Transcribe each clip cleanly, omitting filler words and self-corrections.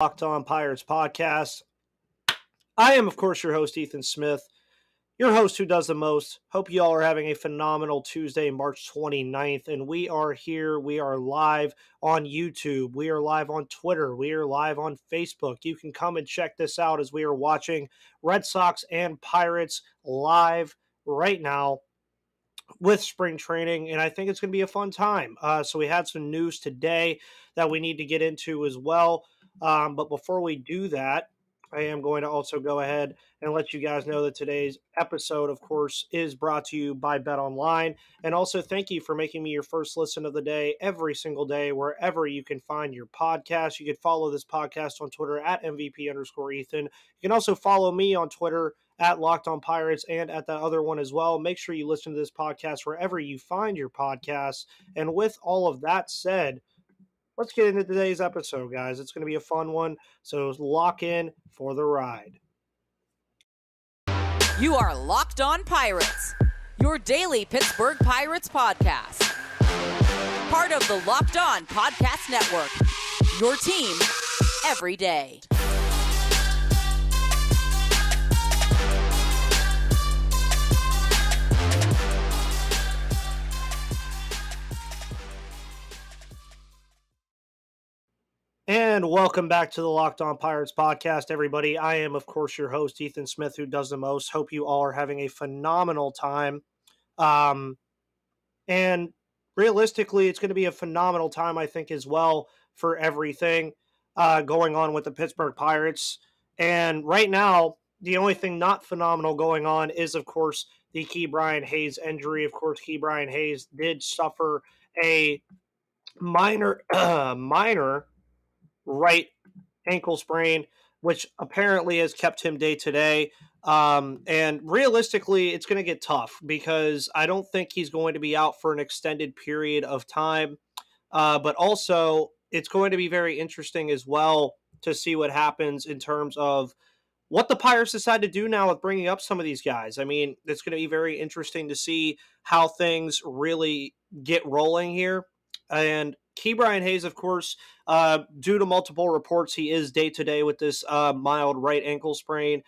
Locked On Pirates podcast. I am, of course, your host, Ethan Smith, your host who does the most. Hope you all are having a phenomenal Tuesday, March 29th, and we are here. We are live on YouTube. We are live on Twitter. We are live on Facebook. You can come and check this out as we are watching Red Sox and Pirates live right now with spring training, and I think it's going to be a fun time. So we had some news today that we need to get into as well. But before we do that, I am going to also go ahead and let you guys know that today's episode, of course, is brought to you by Bet Online. And also thank you for making me your first listen of the day every single day, wherever you can find your podcast. You can follow this podcast on Twitter at MVP_Ethan. You can also follow me on Twitter at Locked On Pirates and at that other one as well. Make sure you listen to this podcast wherever you find your podcasts. And with all of that said, let's get into today's episode, guys. It's going to be a fun one, so lock in for the ride. You are Locked On Pirates, your daily Pittsburgh Pirates podcast. Part of the Locked On Podcast Network, your team every day. And welcome back to the Locked On Pirates podcast, everybody. I am, of course, your host, Ethan Smith, who does the most. Hope you all are having a phenomenal time. And realistically, it's going to be a phenomenal time, I think, as well, for everything going on with the Pittsburgh Pirates. And right now, the only thing not phenomenal going on is, of course, the Ke'Bryan Hayes injury. Of course, Ke'Bryan Hayes did suffer a minor right ankle sprain, which apparently has kept him day to day. And realistically, it's going to get tough because I don't think he's going to be out for an extended period of time. But also, it's going to be very interesting as well to see what happens in terms of what the Pirates decide to do now with bringing up some of these guys. I mean, it's going to be very interesting to see how things really get rolling here. And Ke'Bryan Hayes, of course, due to multiple reports, he is day-to-day with this mild right ankle sprain,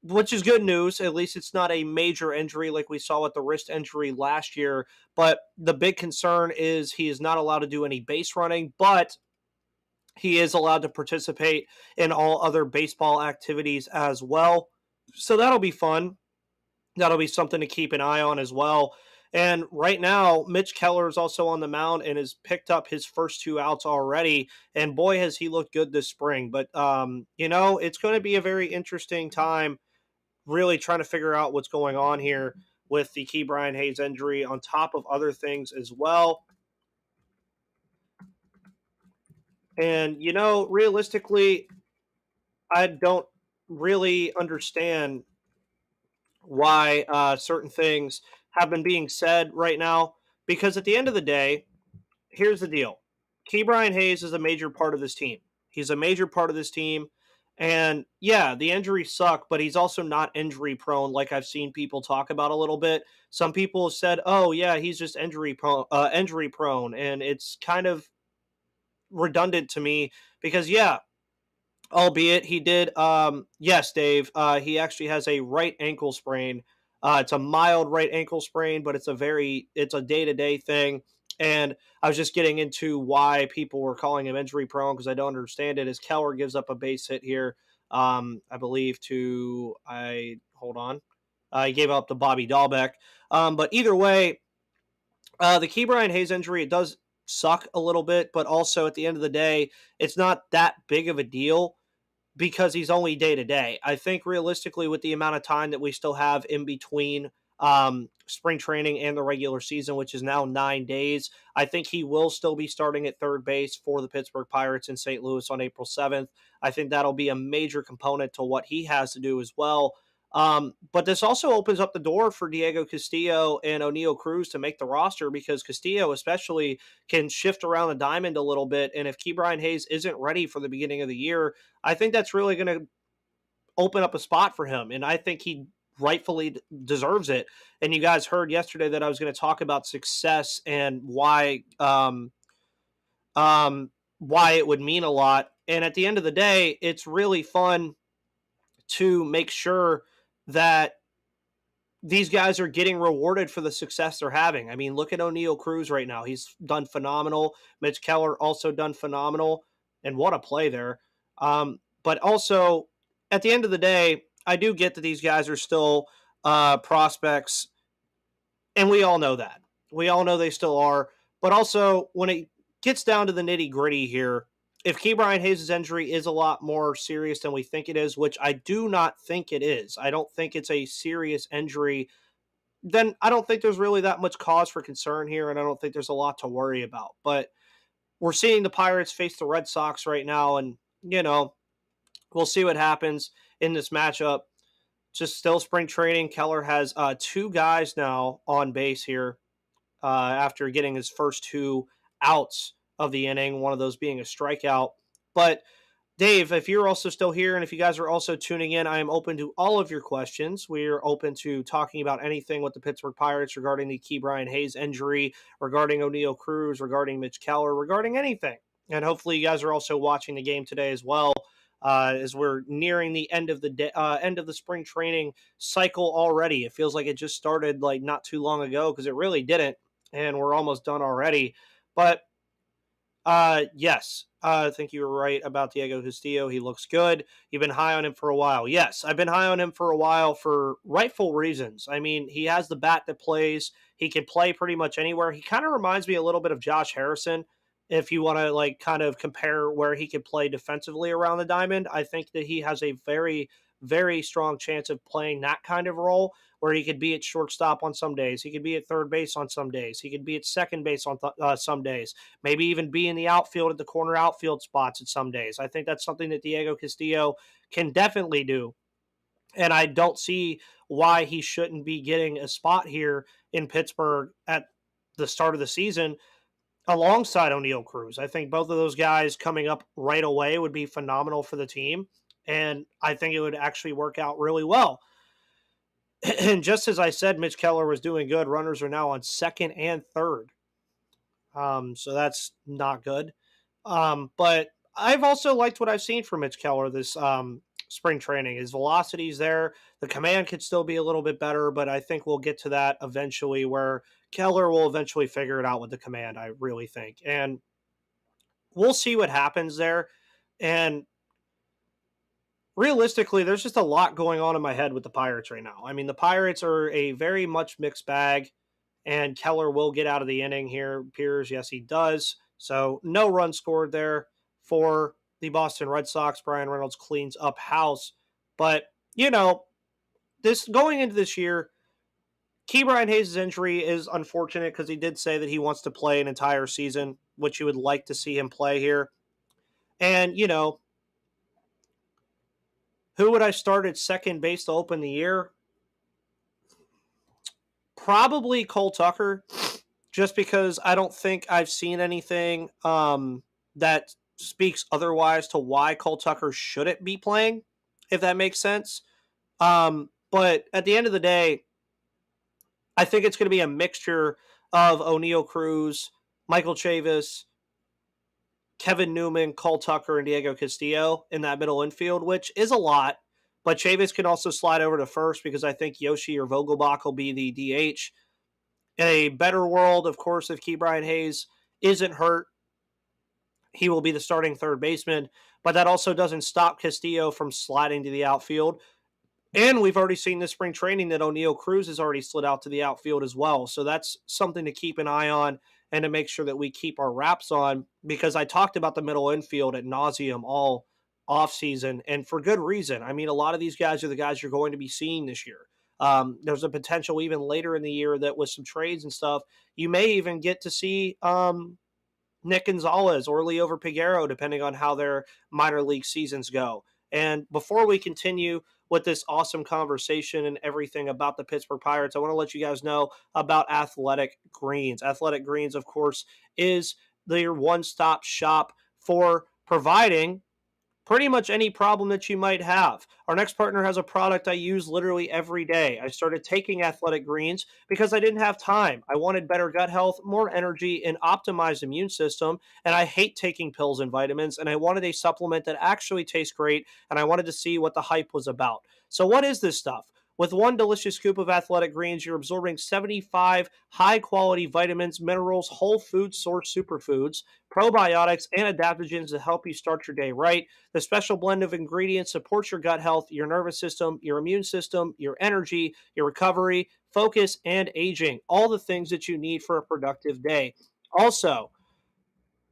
which is good news. At least it's not a major injury like we saw with the wrist injury last year. But the big concern is he is not allowed to do any base running, but he is allowed to participate in all other baseball activities as well. So that'll be fun. That'll be something to keep an eye on as well. And right now, Mitch Keller is also on the mound and has picked up his first 2 outs already. And boy, has he looked good this spring. But, it's going to be a very interesting time really trying to figure out what's going on here with the Ke'Bryan Hayes injury on top of other things as well. And, realistically, I don't really understand why certain things have been being said right now. Because at the end of the day, here's the deal. Ke'Bryan Hayes is a major part of this team. He's a major part of this team. And yeah, the injuries suck, but he's also not injury prone like I've seen people talk about a little bit. Some people have said, oh, yeah, he's just injury prone. And it's kind of redundant to me because, yeah, albeit he did, yes, Dave, he actually has a right ankle sprain. It's a mild right ankle sprain, but it's a day-to-day thing. And I was just getting into why people were calling him injury prone because I don't understand it. As Keller gives up a base hit here, I believe hold on. He gave up to Bobby Dahlbeck. But either way, the Ke'Bryan Hayes injury, it does suck a little bit, but also at the end of the day, it's not that big of a deal because he's only day to day. I think realistically, with the amount of time that we still have in between spring training and the regular season, which is now 9 days, I think he will still be starting at third base for the Pittsburgh Pirates in St. Louis on April 7th. I think that'll be a major component to what he has to do as well. But this also opens up the door for Diego Castillo and O'Neal Cruz to make the roster because Castillo especially can shift around the diamond a little bit. And if Ke'Bryan Hayes isn't ready for the beginning of the year, I think that's really going to open up a spot for him. And I think he rightfully deserves it. And you guys heard yesterday that I was going to talk about success and why why it would mean a lot. And at the end of the day, it's really fun to make sure that these guys are getting rewarded for the success they're having. I mean, look at O'Neal Cruz right now. He's done phenomenal. Mitch Keller also done phenomenal. And what a play there. But also, at the end of the day, I do get that these guys are still prospects, and we all know that. We all know they still are. But also, when it gets down to the nitty gritty here, if Ke'Bryan Hayes' injury is a lot more serious than we think it is, which I do not think it is, I don't think it's a serious injury, then I don't think there's really that much cause for concern here, and I don't think there's a lot to worry about. But we're seeing the Pirates face the Red Sox right now, and, we'll see what happens in this matchup. Just still spring training. Keller has two guys now on base here after getting his first two outs of the inning, one of those being a strikeout. But Dave, if you're also still here and if you guys are also tuning in, I am open to all of your questions. We are open to talking about anything with the Pittsburgh Pirates regarding the Ke'Bryan Hayes injury, regarding O'Neal Cruz, regarding Mitch Keller, regarding anything. And hopefully you guys are also watching the game today as well, as we're nearing the end of the end of the spring training cycle already. It feels like it just started like not too long ago, because it really didn't, and we're almost done already. But yes. I think you were right about Diego Castillo. He looks good. You've been high on him for a while. Yes, I've been high on him for a while for rightful reasons. I mean, he has the bat that plays. He can play pretty much anywhere. He kind of reminds me a little bit of Josh Harrison. If you want to like kind of compare where he could play defensively around the diamond, I think that he has a very, very strong chance of playing that kind of role, where he could be at shortstop on some days. He could be at third base on some days. He could be at second base on some days. Maybe even be in the outfield at the corner outfield spots at some days. I think that's something that Diego Castillo can definitely do. And I don't see why he shouldn't be getting a spot here in Pittsburgh at the start of the season alongside O'Neal Cruz. I think both of those guys coming up right away would be phenomenal for the team. And I think it would actually work out really well. And just as I said, Mitch Keller was doing good. Runners are now on second and third. So that's not good. But I've also liked what I've seen from Mitch Keller this spring training. His velocity's there. The command could still be a little bit better, but I think we'll get to that eventually, where Keller will eventually figure it out with the command, I really think. And we'll see what happens there. And realistically, there's just a lot going on in my head with the Pirates right now. I mean, the Pirates are a very much mixed bag, and Keller will get out of the inning here. Appears, yes, he does. So no run scored there for the Boston Red Sox. Brian Reynolds cleans up house. But, this going into this year, Ke'Bryan Hayes' injury is unfortunate, because he did say that he wants to play an entire season, which you would like to see him play here. And, who would I start at second base to open the year? Probably Cole Tucker, just because I don't think I've seen anything that speaks otherwise to why Cole Tucker shouldn't be playing, if that makes sense. But at the end of the day, I think it's going to be a mixture of O'Neal Cruz, Michael Chavis, Kevin Newman, Cole Tucker, and Diego Castillo in that middle infield, which is a lot. But Chavis can also slide over to first, because I think Yoshi or Vogelbach will be the DH. In a better world, of course, if Ke'Bryan Hayes isn't hurt, he will be the starting third baseman. But that also doesn't stop Castillo from sliding to the outfield. And we've already seen this spring training that O'Neal Cruz has already slid out to the outfield as well. So that's something to keep an eye on and to make sure that we keep our wraps on, because I talked about the middle infield at nauseum all offseason, and for good reason. I mean, a lot of these guys are the guys you're going to be seeing this year. There's a potential even later in the year that with some trades and stuff, you may even get to see Nick Gonzalez or Leo Piguero, depending on how their minor league seasons go. And before we continue with this awesome conversation and everything about the Pittsburgh Pirates, I want to let you guys know about Athletic Greens. Athletic Greens, of course, is their one-stop shop for providing pretty much any problem that you might have. Our next partner has a product I use literally every day. I started taking Athletic Greens because I didn't have time. I wanted better gut health, more energy, and optimized immune system. And I hate taking pills and vitamins. And I wanted a supplement that actually tastes great. And I wanted to see what the hype was about. So, what is this stuff? With one delicious scoop of Athletic Greens, you're absorbing 75 high quality vitamins, minerals, whole food source superfoods, probiotics, and adaptogens to help you start your day right. The special blend of ingredients supports your gut health, your nervous system, your immune system, your energy, your recovery, focus, and aging. All the things that you need for a productive day. Also,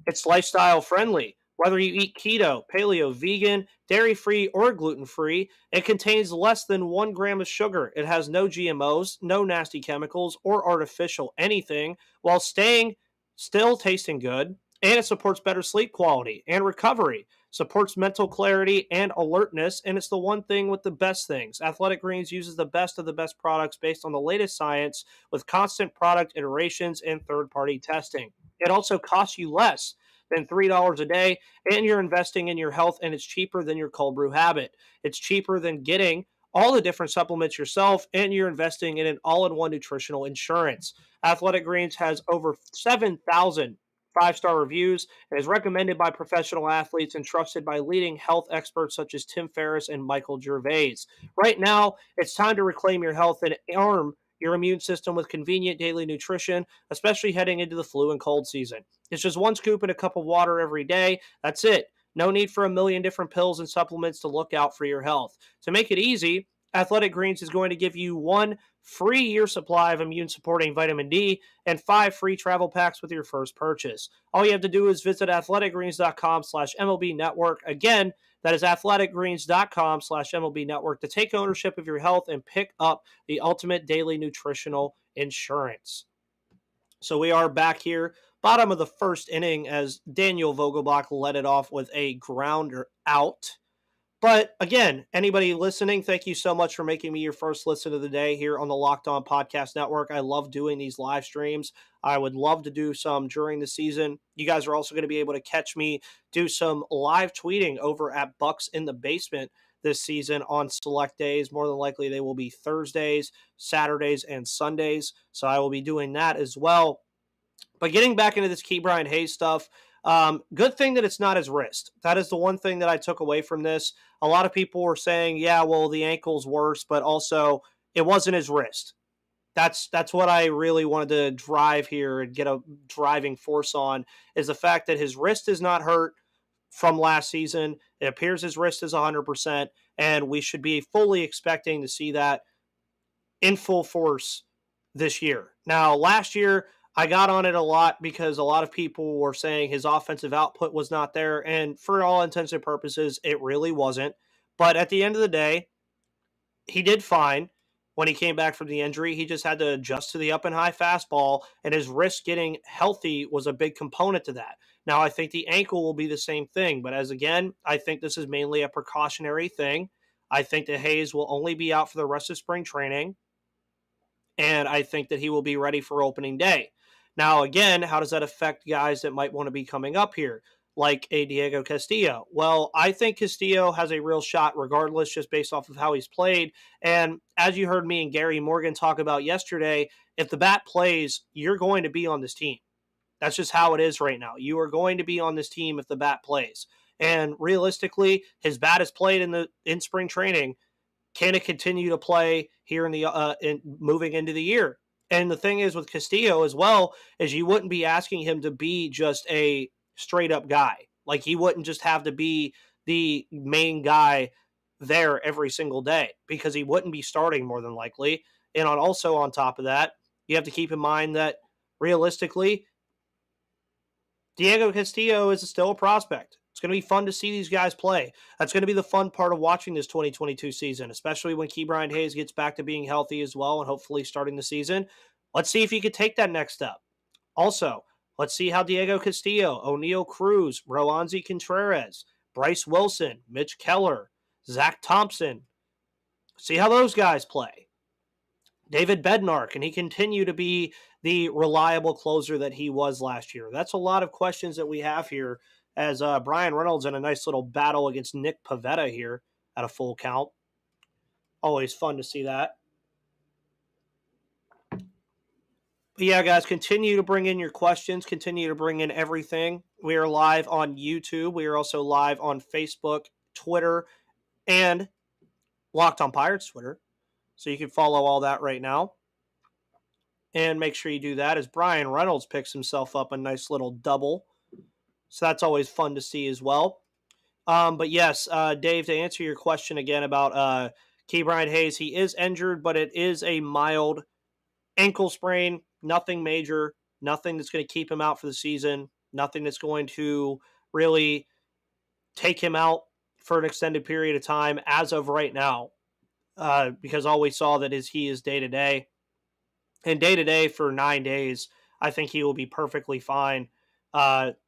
it's lifestyle friendly. Whether you eat keto, paleo, vegan, dairy free, or gluten free, it contains less than 1 gram of sugar. It has no GMOs, no nasty chemicals, or artificial anything, while staying still tasting good. And it supports better sleep quality and recovery, supports mental clarity and alertness. And it's the one thing with the best things. Athletic Greens uses the best of the best products based on the latest science with constant product iterations and third party testing. It also costs you less than $3 a day, and you're investing in your health, and it's cheaper than your cold brew habit. It's cheaper than getting all the different supplements yourself, and you're investing in an all in one nutritional insurance. Athletic Greens has over 7,000 five-star reviews and is recommended by professional athletes and trusted by leading health experts such as Tim Ferriss and Michael Gervais. Right now, it's time to reclaim your health and arm your immune system with convenient daily nutrition, especially heading into the flu and cold season. It's just one scoop in a cup of water every day. That's it. No need for a million different pills and supplements to look out for your health. To make it easy, Athletic Greens is going to give you 1 free year supply of immune supporting vitamin D and 5 free travel packs with your first purchase. All you have to do is visit athleticgreens.com/MLB network. Again, that is athleticgreens.com/MLB network to take ownership of your health and pick up the ultimate daily nutritional insurance. So we are back here, bottom of the first inning, as Daniel Vogelbach led it off with a grounder out. But again, anybody listening, thank you so much for making me your first listen of the day here on the Locked On Podcast Network. I love doing these live streams. I would love to do some during the season. You guys are also going to be able to catch me do some live tweeting over at Bucks in the Basement this season on select days. More than likely, they will be Thursdays, Saturdays, and Sundays. So I will be doing that as well. But getting back into this Ke'Bryan Hayes stuff, good thing that it's not his wrist. That is the one thing that I took away from this. A lot of people were saying, yeah, well, the ankle's worse, but also it wasn't his wrist. That's what I really wanted to drive here and get a driving force on, is the fact that his wrist is not hurt from last season. It appears his wrist is 100%, and we should be fully expecting to see that in full force this year. Now, last year, I got on it a lot because a lot of people were saying his offensive output was not there. And for all intents and purposes, it really wasn't. But at the end of the day, he did fine when he came back from the injury. He just had to adjust to the up and high fastball, and his wrist getting healthy was a big component to that. Now, I think the ankle will be the same thing. But as again, I think this is mainly a precautionary thing. I think that Hayes will only be out for the rest of spring training, and I think that he will be ready for opening day. Now, again, how does that affect guys that might want to be coming up here, like a Diego Castillo? Well, I think Castillo has a real shot regardless, just based off of how he's played. And as you heard me and Gary Morgan talk about yesterday, if the bat plays, you're going to be on this team. That's just how it is right now. You are going to be on this team if the bat plays. And realistically, his bat is played in spring training. Can it continue to play here in moving into the year? And the thing is with Castillo as well, is you wouldn't be asking him to be just a straight up guy. Like, he wouldn't just have to be the main guy there every single day, because he wouldn't be starting more than likely. And also on top of that, you have to keep in mind that realistically, Diego Castillo is still a prospect. It's going to be fun to see these guys play. That's going to be the fun part of watching this 2022 season, especially when Ke'Bryan Hayes gets back to being healthy as well and hopefully starting the season. Let's see if he could take that next step. Also, let's see how Diego Castillo, O'Neal Cruz, Roansy Contreras, Bryce Wilson, Mitch Keller, Zach Thompson, see how those guys play. David Bednar, can he continue to be the reliable closer that he was last year? That's a lot of questions that we have here as Brian Reynolds in a nice little battle against Nick Pavetta here at a full count. Always fun to see that. But yeah, guys, continue to bring in your questions. Continue to bring in everything. We are live on YouTube. We are also live on Facebook, Twitter, and Locked on Pirates Twitter. So you can follow all that right now. And make sure you do that as Brian Reynolds picks himself up a nice little double. So that's always fun to see as well. But yes, Dave, to answer your question again about Ke'Bryan Hayes, he is injured, but it is a mild ankle sprain, nothing major, nothing that's going to keep him out for the season, nothing that's going to really take him out for an extended period of time as of right now, because all we saw that is he is day to day. And day to day for 9 days, I think he will be perfectly fine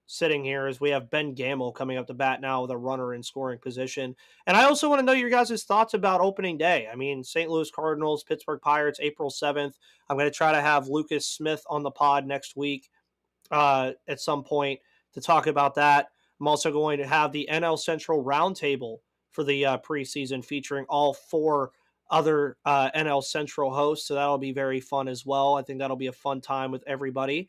sitting here as we have Ben Gamble coming up to bat now with a runner in scoring position. And I also want to know your guys' thoughts about opening day. I mean, St. Louis Cardinals, Pittsburgh Pirates, April 7th. I'm going to try to have Lucas Smith on the pod next week at some point to talk about that. I'm also going to have the NL Central Roundtable for the preseason featuring all four other NL Central hosts. So that'll be very fun as well. I think that'll be a fun time with everybody.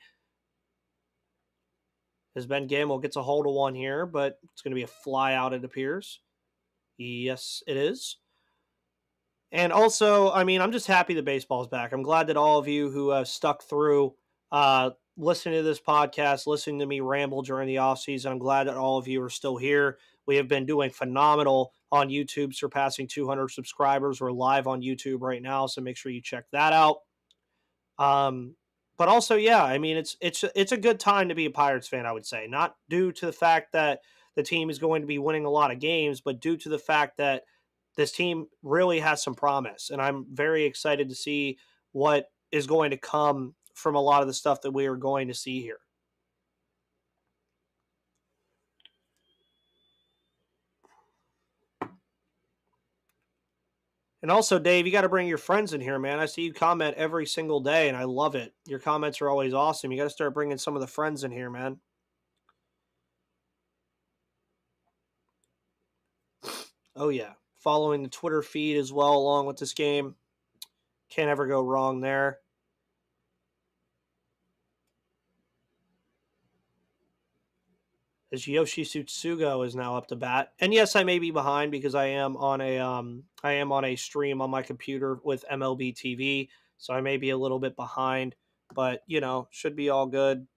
As Ben Gamble gets a hold of one here, but it's going to be a fly out, it appears. Yes, it is. And also, I mean, I'm just happy the baseball's back. I'm glad that all of you who have stuck through listening to this podcast, listening to me ramble during the offseason, I'm glad that all of you are still here. We have been doing phenomenal on YouTube, surpassing 200 subscribers. We're live on YouTube right now, so make sure you check that out. But also, yeah, I mean, it's a good time to be a Pirates fan, I would say. Not due to the fact that the team is going to be winning a lot of games, but due to the fact that this team really has some promise. And I'm very excited to see what is going to come from a lot of the stuff that we are going to see here. And also, Dave, you got to bring your friends in here, man. I see you comment every single day, and I love it. Your comments are always awesome. You got to start bringing some of the friends in here, man. Oh, yeah. Following the Twitter feed as well along with this game. Can't ever go wrong there. As Yoshi Tsutsugo is now up to bat. And yes, I may be behind because I am on a stream on my computer with MLB TV, so I may be a little bit behind, but should be all good.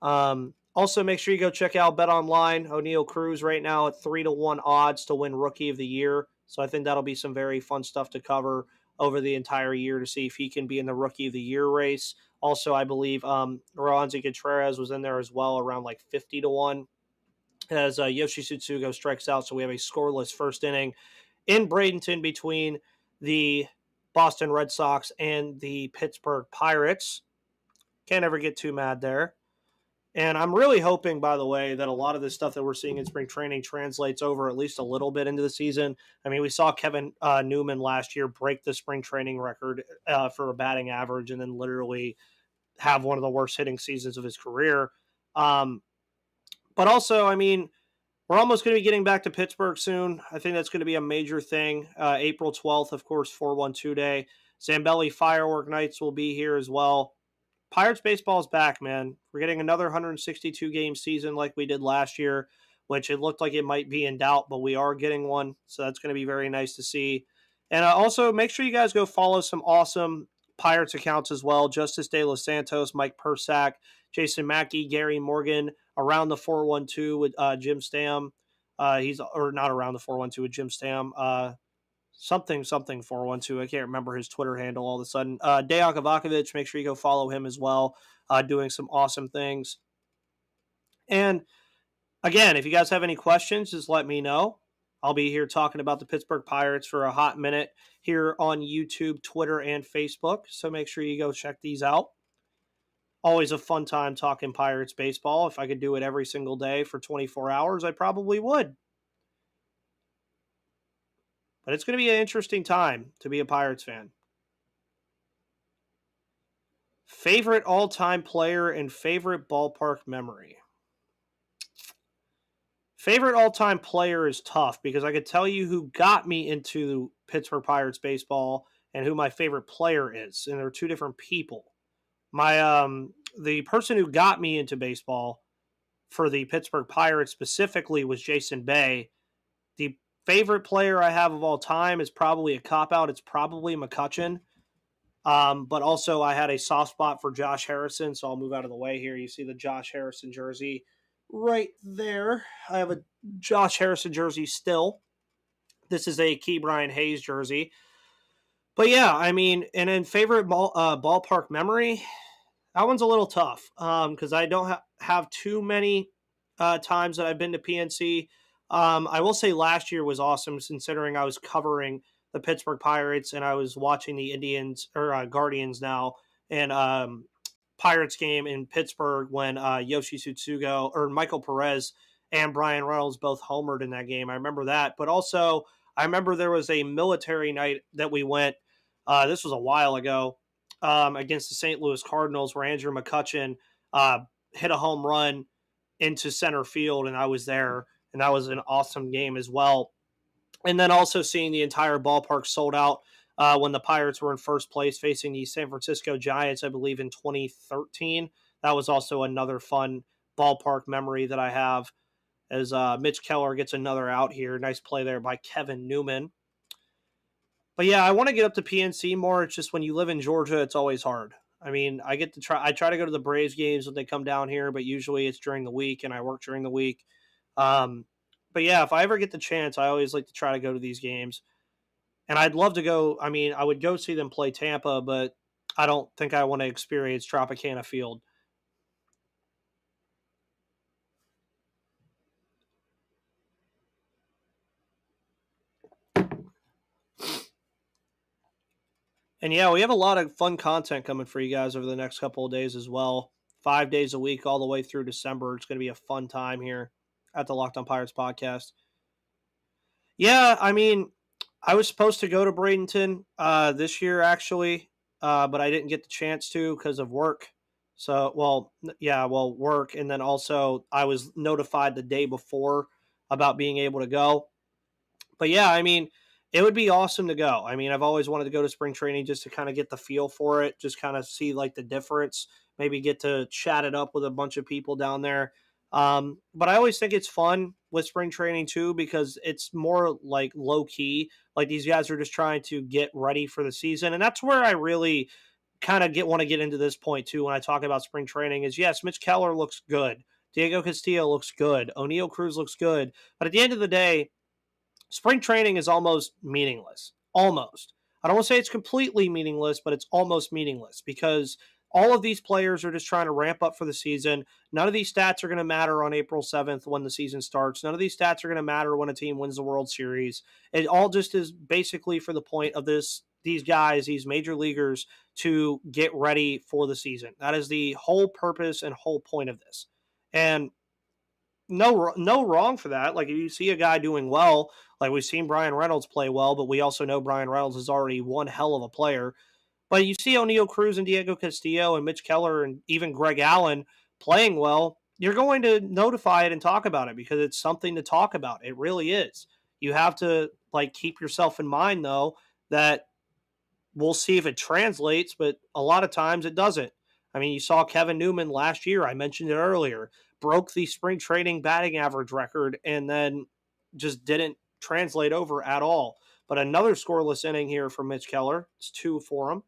Also, make sure you go check out Bet Online. O'Neal Cruz right now at 3-1 odds to win Rookie of the Year. So I think that'll be some very fun stuff to cover over the entire year to see if he can be in the Rookie of the Year race. Also, I believe Roansy Contreras was in there as well, around like 50-1 as Yoshi Tsutsugo strikes out. So we have a scoreless first inning in Bradenton between the Boston Red Sox and the Pittsburgh Pirates. Can't ever get too mad there. And I'm really hoping, by the way, that a lot of this stuff that we're seeing in spring training translates over at least a little bit into the season. I mean, we saw Kevin Newman last year break the spring training record for a batting average and then literally have one of the worst hitting seasons of his career. But also, I mean, we're almost going to be getting back to Pittsburgh soon. I think that's going to be a major thing. April 12th, of course, 412 Day. Zambelli Firework Nights will be here as well. Pirates baseball is back, man. We're getting another 162 game season like we did last year, which it looked like it might be in doubt, but we are getting one. So that's going to be very nice to see. And also make sure you guys go follow some awesome Pirates accounts as well. Justice De Los Santos, Mike Persack, Jason Mackey, Gary Morgan, around the 412 with Jim Stam. He's or not around the 412 with Jim Stam. Something 412. I can't remember his Twitter handle all of a sudden. Dejan Kovacevic, make sure you go follow him as well, doing some awesome things. And again, if you guys have any questions, just let me know. I'll be here talking about the Pittsburgh Pirates for a hot minute here on YouTube, Twitter, and Facebook. So make sure you go check these out. Always a fun time talking Pirates baseball. If I could do it every single day for 24 hours, I probably would. But it's going to be an interesting time to be a Pirates fan. Favorite all-time player and favorite ballpark memory? Favorite all-time player is tough because I could tell you who got me into Pittsburgh Pirates baseball and who my favorite player is, and they're two different people. My the person who got me into baseball for the Pittsburgh Pirates specifically was Jason Bay. The favorite player I have of all time is probably a cop out. It's probably McCutchen. But also I had a soft spot for Josh Harrison, so I'll move out of the way here. You see the Josh Harrison jersey right there. I have a Josh Harrison jersey still. This is a Key Brian Hayes jersey. But yeah, I mean, and in favorite ballpark memory, that one's a little tough because I don't have too many times that I've been to PNC. I will say last year was awesome considering I was covering the Pittsburgh Pirates and I was watching the Indians or Guardians now and Pirates game in Pittsburgh when Yoshi Tsutsugo or Michael Perez and Brian Reynolds both homered in that game. I remember that, but also I remember there was a military night that we went. This was a while ago against the St. Louis Cardinals, where Andrew McCutchen hit a home run into center field, and I was there, and that was an awesome game as well. And then also seeing the entire ballpark sold out when the Pirates were in first place facing the San Francisco Giants, I believe in 2013. That was also another fun ballpark memory that I have as Mitch Keller gets another out here. Nice play there by Kevin Newman. But yeah, I want to get up to PNC more. It's just when you live in Georgia, it's always hard. I mean, I try to go to the Braves games when they come down here, but usually it's during the week and I work during the week. Um, but yeah, if I ever get the chance, I always like to try to go to these games. And I'd love to go. I mean, I would go see them play Tampa, but I don't think I want to experience Tropicana Field. And yeah, we have a lot of fun content coming for you guys over the next couple of days as well. 5 days a week, all the way through December. It's going to be a fun time here at the Locked On Pirates podcast. Yeah, I mean, I was supposed to go to Bradenton this year actually, but I didn't get the chance to because of work. So, work, and then also I was notified the day before about being able to go. But yeah, I mean, it would be awesome to go. I mean, I've always wanted to go to spring training just to kind of get the feel for it, just kind of see like the difference, maybe get to chat it up with a bunch of people down there. But I always think it's fun with spring training too because it's more like low key. Like these guys are just trying to get ready for the season, and that's where I really kind of want to get into this point too when I talk about spring training. Is yes, Mitch Keller looks good, Diego Castillo looks good, O'Neill Cruz looks good, but at the end of the day, spring training is almost meaningless. Almost. I don't want to say it's completely meaningless, but it's almost meaningless because all of these players are just trying to ramp up for the season. None of these stats are going to matter on April 7th when the season starts. None of these stats are going to matter when a team wins the World Series. It all just is basically for the point of these guys, these major leaguers, to get ready for the season. That is the whole purpose and whole point of this. And no wrong for that. Like if you see a guy doing well, like we've seen Brian Reynolds play well, but we also know Brian Reynolds is already one hell of a player. But you see O'Neill Cruz and Diego Castillo and Mitch Keller and even Greg Allen playing well, you're going to notify it and talk about it because it's something to talk about. It really is. You have to like keep yourself in mind though that we'll see if it translates, but a lot of times it doesn't. I mean, you saw Kevin Newman last year, I mentioned it earlier, broke the spring training batting average record and then just didn't translate over at all. But another scoreless inning here for Mitch Keller. It's 2 for him.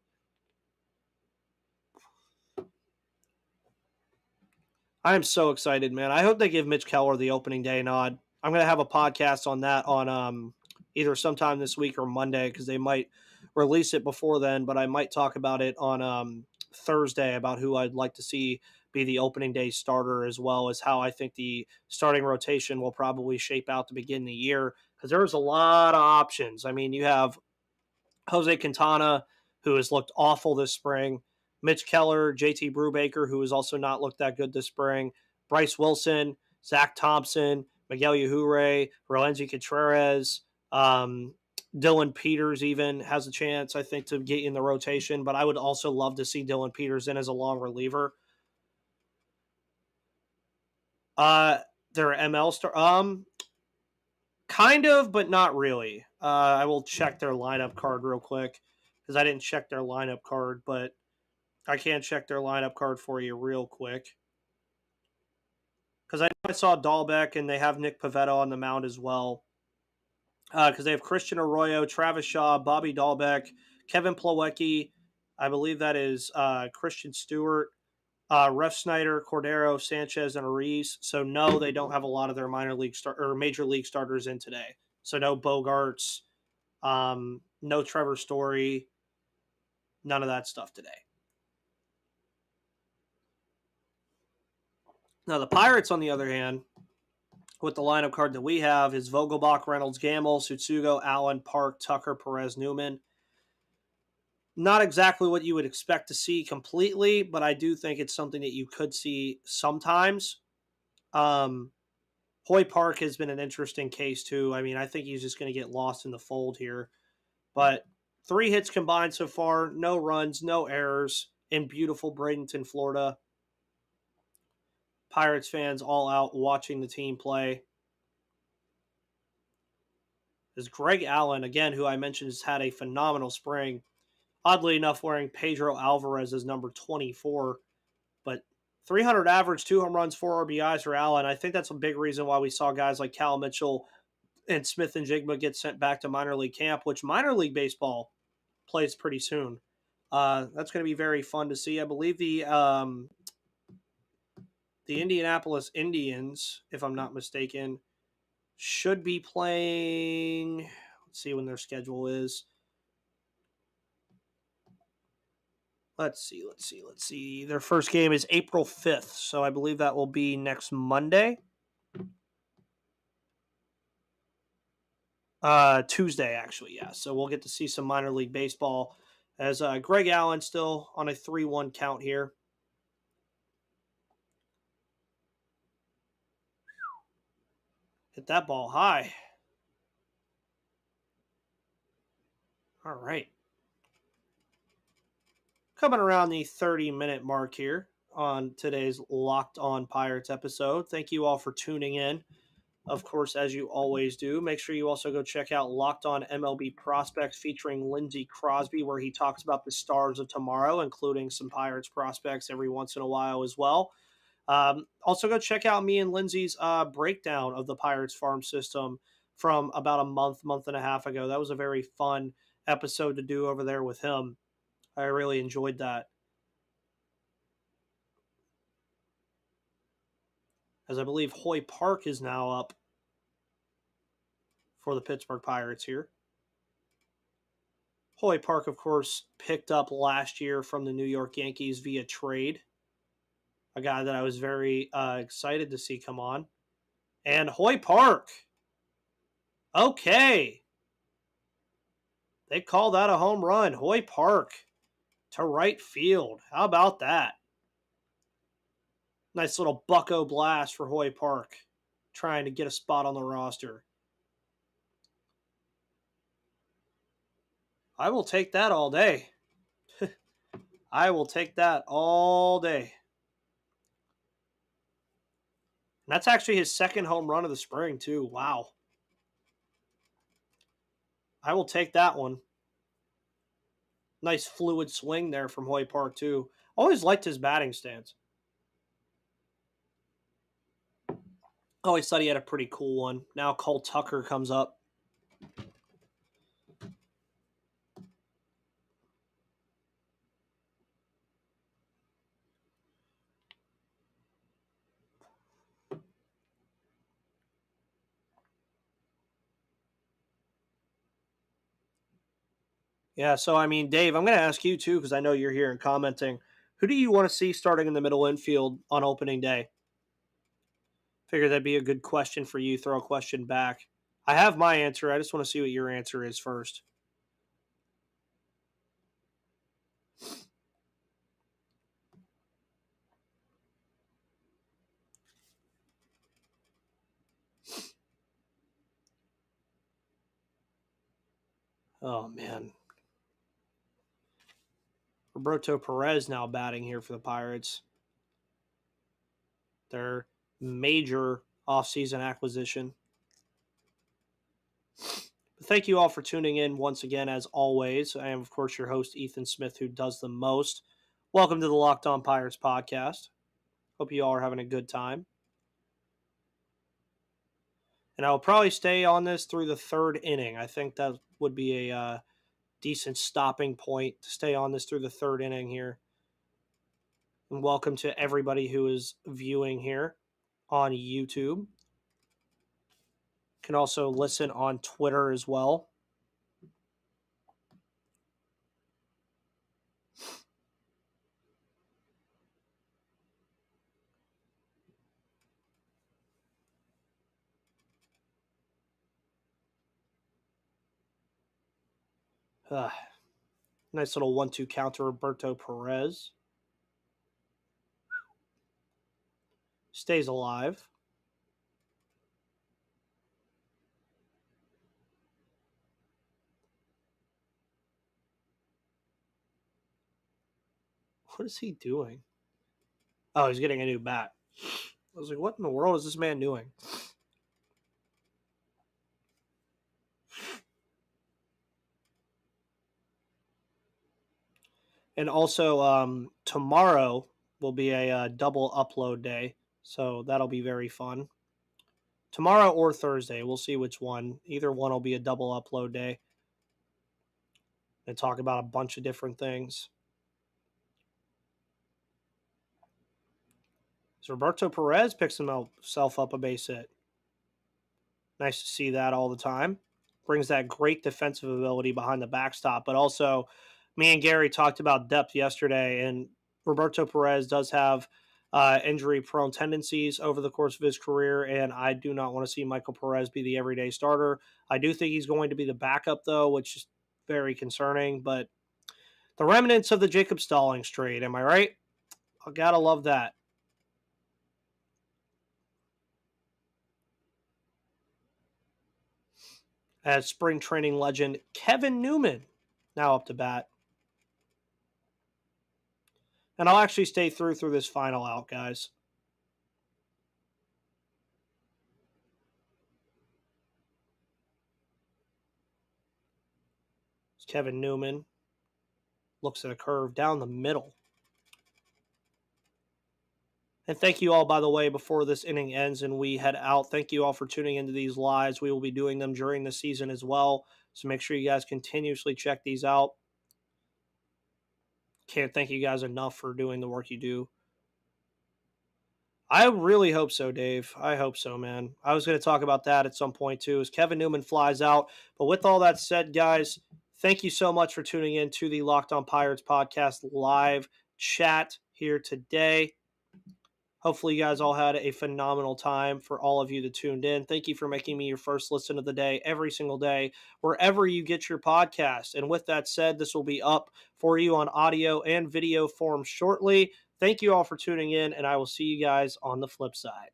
I am so excited, man. I hope they give Mitch Keller the opening day nod. I'm going to have a podcast on that on either sometime this week or Monday because they might release it before then, but I might talk about it on Thursday about who I'd like to see be the opening day starter as well as how I think the starting rotation will probably shape out to begin the year because there's a lot of options. I mean, you have Jose Quintana, who has looked awful this spring, Mitch Keller, JT Brubaker, who has also not looked that good this spring, Bryce Wilson, Zach Thompson, Miguel Yajure, Rolenzi Contreras, Dylan Peters even has a chance, I think, to get in the rotation, but I would also love to see Dylan Peters in as a long reliever. Their ML star. Kind of, but not really. I will check their lineup card real quick because I didn't check their lineup card, but I can check their lineup card for you real quick. Because I saw Dahlbeck and they have Nick Pavetta on the mound as well. Because they have Christian Arroyo, Travis Shaw, Bobby Dahlbeck, Kevin Plawecki. I believe that is Christian Stewart, Ref Snyder, Cordero, Sanchez, and Ariz. So no, they don't have a lot of their major league starters in today. So no Bogarts, no Trevor Story, none of that stuff today. Now the Pirates, on the other hand, with the lineup card that we have, is Vogelbach, Reynolds, Gamble, Tsutsugo, Allen, Park, Tucker, Perez, Newman. Not exactly what you would expect to see completely, but I do think it's something that you could see sometimes. Hoy Park has been an interesting case too. I mean, I think he's just going to get lost in the fold here. But 3 hits combined so far, no runs, no errors in beautiful Bradenton, Florida. Pirates fans all out watching the team play. As Greg Allen, again, who I mentioned has had a phenomenal spring, oddly enough wearing Pedro Alvarez as number 24. But 300 average, 2 home runs, 4 RBIs for Allen. I think that's a big reason why we saw guys like Cal Mitchell and Smith and Jigma get sent back to minor league camp, which minor league baseball plays pretty soon. That's going to be very fun to see. I believe the Indianapolis Indians, if I'm not mistaken, should be playing. Let's see when their schedule is. Let's see. Their first game is April 5th, so I believe that will be next Monday. Tuesday, actually, yeah. So we'll get to see some minor league baseball as Greg Allen still on a 3-1 count here. Hit that ball high. All right. Coming around the 30-minute mark here on today's Locked On Pirates episode. Thank you all for tuning in. Of course, as you always do, make sure you also go check out Locked On MLB Prospects featuring Lindsey Crosby, where he talks about the stars of tomorrow, including some Pirates prospects every once in a while as well. Also, go check out me and Lindsey's breakdown of the Pirates farm system from about a month and a half ago. That was a very fun episode to do over there with him. I really enjoyed that. As I believe Hoy Park is now up for the Pittsburgh Pirates here. Hoy Park, of course, picked up last year from the New York Yankees via trade. A guy that I was very excited to see come on. And Hoy Park. Okay. They call that a home run. Hoy Park to right field. How about that? Nice little bucko blast for Hoy Park. Trying to get a spot on the roster. I will take that all day. I will take that all day. And that's actually his second home run of the spring, too. Wow. I will take that one. Nice fluid swing there from Hoy Park, too. Always liked his batting stance. Always thought he had a pretty cool one. Now Cole Tucker comes up. Yeah, so I mean, Dave, I'm going to ask you too, because I know you're here and commenting. Who do you want to see starting in the middle infield on opening day? Figure that'd be a good question for you. Throw a question back. I have my answer. I just want to see what your answer is first. Oh, man. Roberto Perez now batting here for the Pirates. Their major off-season acquisition. Thank you all for tuning in once again, as always. I am, of course, your host, Ethan Smith, who does the most. Welcome to the Locked On Pirates podcast. Hope you all are having a good time. And I'll probably stay on this through the third inning. I think that would be a decent stopping point to stay on this through the third inning here. And welcome to everybody who is viewing here on YouTube. You can also listen on Twitter as well. Nice little 1-2 count to Roberto Perez. Stays alive. What is he doing? Oh, he's getting a new bat. I was like, what in the world is this man doing? And also, tomorrow will be a double upload day, so that'll be very fun. Tomorrow or Thursday, we'll see which one. Either one will be a double upload day. And talk about a bunch of different things. So Roberto Perez picks himself up a base hit. Nice to see that all the time. Brings that great defensive ability behind the backstop, but also me and Gary talked about depth yesterday, and Roberto Perez does have injury-prone tendencies over the course of his career, and I do not want to see Michael Perez be the everyday starter. I do think he's going to be the backup, though, which is very concerning, but the remnants of the Jacob Stallings trade, am I right? I gotta love that. As spring training legend Kevin Newman now up to bat. And I'll actually stay through this final out, guys. It's Kevin Newman. Looks at a curve down the middle. And thank you all, by the way, before this inning ends and we head out, thank you all for tuning into these lives. We will be doing them during the season as well. So make sure you guys continuously check these out. Can't thank you guys enough for doing the work you do. I really hope so, Dave. I hope so, man. I was going to talk about that at some point, too, as Kevin Newman flies out. But with all that said, guys, thank you so much for tuning in to the Locked On Pirates podcast live chat here today. Hopefully you guys all had a phenomenal time. For all of you that tuned in, thank you for making me your first listen of the day every single day, wherever you get your podcast. And with that said, this will be up for you on audio and video form shortly. Thank you all for tuning in, and I will see you guys on the flip side.